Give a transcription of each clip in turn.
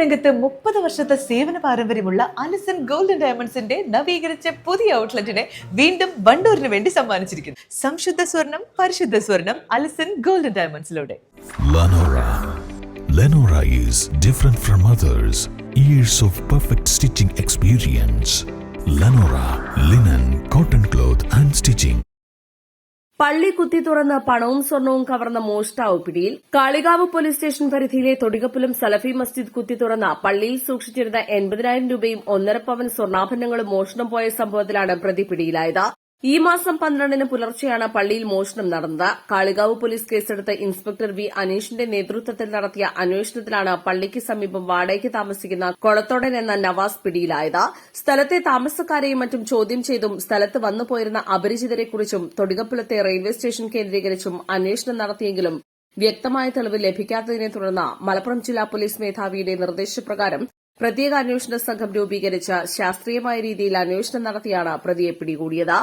രംഗത്ത് 30 വർഷത്തെ സേവന പാരമ്പര്യമുള്ള അലിസൺ ഗോൾഡൻ ഡയമണ്ട്സിന്റെ നവീകരിച്ച പുതിയ ഔട്ട്ലെറ്റിനെ വീണ്ടും വണ്ടൂരിന് വേണ്ടി സമ്മാനിച്ചിരിക്കുന്നു. സംശുദ്ധ സ്വർണം, പരിശുദ്ധ സ്വർണം, അലിസൺ ഗോൾഡൻ ഡയമണ്ട്സിലൂടെ. Lenora is different from others. Years of perfect stitching experience. Lenora linen, cotton cloth and stitching. പള്ളി കുത്തി തുറന്ന് പണവും സ്വർണവും കവർന്ന മോഷ്ടാവ് പിടിയിൽ. കാളികാവ് പോലീസ് സ്റ്റേഷൻ പരിധിയിലെ തൊടികപ്പുലം സലഫി മസ്ജിദ് കുത്തി തുറന്ന പള്ളിയിൽ സൂക്ഷിച്ചിരുന്ന 80,000 രൂപയും 1.5 പവൻ സ്വർണ്ണാഭരണങ്ങളും മോഷണം പോയ സംഭവത്തിലാണ് പ്രതി പിടിയിലായത്. ഈ മാസം 12-ന് പുലർച്ചെയാണ് പള്ളിയിൽ മോഷണം നടന്നത്. കാളികാവ് പോലീസ് കേസെടുത്ത് ഇൻസ്പെക്ടർ വി അനീഷിന്റെ നേതൃത്വത്തിൽ നടത്തിയ അന്വേഷണത്തിലാണ് പള്ളിക്ക് സമീപം വാടകയ്ക്ക് താമസിക്കുന്ന കൊളത്തോടൻ എന്ന നവാസ് പിടിയിലായത്. സ്ഥലത്തെ താമസക്കാരെയും മറ്റും ചോദ്യം ചെയ്തും സ്ഥലത്ത് വന്നുപോയിരുന്ന അപരിചിതരെക്കുറിച്ചും തൊടികപ്പുലത്തെ റെയിൽവേ സ്റ്റേഷൻ കേന്ദ്രീകരിച്ചും അന്വേഷണം നടത്തിയെങ്കിലും വ്യക്തമായ തെളിവ് ലഭിക്കാത്തതിനെ തുടർന്ന് മലപ്പുറം ജില്ലാ പോലീസ് മേധാവിയുടെ നിർദ്ദേശപ്രകാരം പ്രത്യേക അന്വേഷണ സംഘം രൂപീകരിച്ച് ശാസ്ത്രീയമായ രീതിയിൽ അന്വേഷണം നടത്തിയാണ് പ്രതിയെ പിടികൂടിയത്.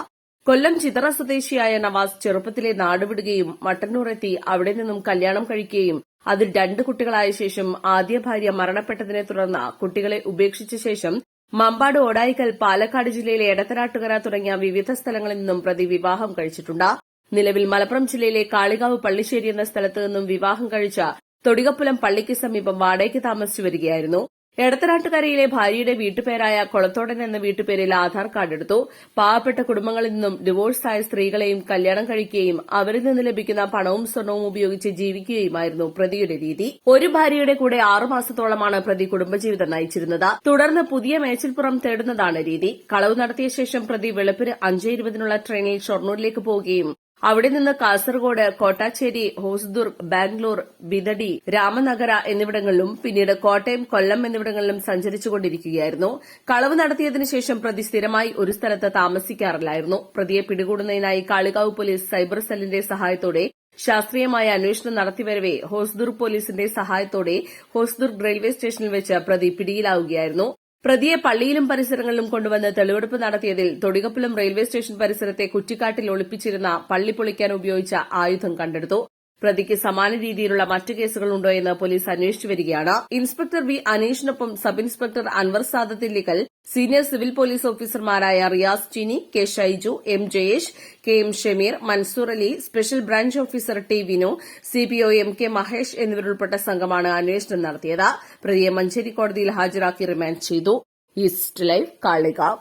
കൊല്ലം ചിതറ സ്വദേശിയായ നവാസ് ചെറുപ്പത്തിലെ നാടുവിടുകയും മട്ടന്നൂർ എത്തി അവിടെ നിന്നും കല്യാണം കഴിക്കുകയും അതിൽ 2 കുട്ടികളായ ശേഷം ആദ്യ ഭാര്യ മരണപ്പെട്ടതിനെ തുടർന്ന് കുട്ടികളെ ഉപേക്ഷിച്ച ശേഷം മമ്പാട്, ഓടായിക്കൽ, പാലക്കാട് ജില്ലയിലെ എടത്തനാട്ടുകര തുടങ്ങിയ വിവിധ സ്ഥലങ്ങളിൽ നിന്നും പ്രതി വിവാഹം കഴിച്ചിട്ടുണ്ട്. നിലവിൽ മലപ്പുറം ജില്ലയിലെ കാളികാവ് പള്ളിശ്ശേരി എന്ന സ്ഥലത്ത് നിന്നും വിവാഹം കഴിച്ച തൊടികപ്പുലം പള്ളിക്ക് സമീപം വാടകയ്ക്ക് താമസിച്ചു വരികയായിരുന്നു. എടത്തനാട്ടുകരയിലെ ഭാര്യയുടെ വീട്ടുപേരായ കൊളത്തോടൻ എന്ന വീട്ടുപേരിൽ ആധാർ കാർഡ് എടുത്തു. പാവപ്പെട്ട കുടുംബങ്ങളിൽ നിന്നും ഡിവോഴ്സായ സ്ത്രീകളെയും കല്യാണം കഴിക്കുകയും അവരിൽ നിന്ന് ലഭിക്കുന്ന പണവും സ്വർണവും ഉപയോഗിച്ച് ജീവിക്കുകയുമായിരുന്നു പ്രതിയുടെ രീതി. ഒരു ഭാര്യയുടെ കൂടെ 6 മാസത്തോളമാണ് പ്രതി കുടുംബജീവിതം നയിച്ചിരുന്നത്. തുടർന്ന് പുതിയ മേച്ചിൽപ്പുറം തേടുന്നതാണ് രീതി. കളവ് നടത്തിയ ശേഷം പ്രതി വെളുപ്പിന് 5:20-നുള്ള ട്രെയിനിൽ ഷൊർണൂരിലേക്ക് പോവുകയും അവിടെ നിന്ന് കാസർഗോഡ്, കോട്ടാച്ചേരി, ഹോസ്ദുർഗ്, ബാംഗ്ലൂർ, ബിദടി, രാമനഗര എന്നിവിടങ്ങളിലും പിന്നീട് കോട്ടയം, കൊല്ലം എന്നിവിടങ്ങളിലും സഞ്ചരിച്ചുകൊണ്ടിരിക്കുകയായിരുന്നു. കളവ് നടത്തിയതിനു ശേഷം പ്രതി സ്ഥിരമായി ഒരു സ്ഥലത്ത് താമസിക്കാറില്ലായിരുന്നു. പ്രതിയെ പിടികൂടുന്നതിനായി കാളികാവ് പോലീസ് സൈബർ സെല്ലിന്റെ സഹായത്തോടെ ശാസ്ത്രീയമായ അന്വേഷണം നടത്തിവരവെ ഹോസ്ദുർഗ് പോലീസിന്റെ സഹായത്തോടെ ഹോസ്ദുർഗ് റെയിൽവേ സ്റ്റേഷനിൽ വെച്ച് പ്രതി പിടിയിലാവുകയായിരുന്നു. പ്രതിയെ പള്ളിയിലും പരിസരങ്ങളിലും കൊണ്ടുവന്ന് തെളിവെടുപ്പ് നടത്തിയതിൽ തൊടികപ്പുലം റെയിൽവേ സ്റ്റേഷൻ പരിസരത്തെ കുറ്റിക്കാട്ടിൽ ഒളിപ്പിച്ചിരുന്ന പള്ളി പൊളിക്കാൻ ഉപയോഗിച്ച ആയുധം കണ്ടെടുത്തു. പ്രതിക്ക് സമാന രീതിയിലുള്ള മറ്റു കേസുകളുണ്ടോ എന്ന് പോലീസ് അന്വേഷിച്ചു വരികയാണ്. ഇൻസ്പെക്ടർ വി അനീഷിനൊപ്പം sub inspector Anwar Sadath Illikkal, senior civil police ഓഫീസർമാരായ Riyas Chini, K Shaiju, M Jayesh, K M Shameer, Mansoor Ali, special branch officer T Vinu, CPO M K Mahesh എന്നിവരുൾപ്പെട്ട സംഘമാണ് അന്വേഷണം നടത്തിയത്. പ്രതിയെ മഞ്ചേരി കോടതിയിൽ ഹാജരാക്കി റിമാൻഡ് ചെയ്തു. East live, Kalikavu.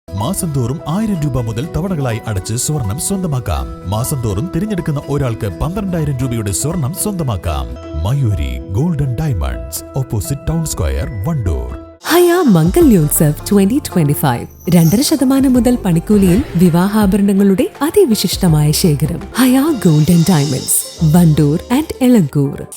മാസം തോറും 1000 രൂപ മുതൽ തവണകളായി അടച്ച് സ്വർണം സ്വന്തമാക്കാം. മാസം തോറും തിരഞ്ഞെടുക്കുന്ന ഒരാൾക്ക് 12,000 രൂപയുടെ സ്വർണം സ്വന്തമാക്കാം. Mayuri golden diamonds, opposite town square, Wandoor. Haya Mangalyotsav 2025 2.5% മുതൽ പണിക്കൂലിയിൽ വിവാഹാഭരണങ്ങളുടെ അതിവിശിഷ്ടമായ ശേഖരം. Haya golden diamonds, Wandoor and Elankur.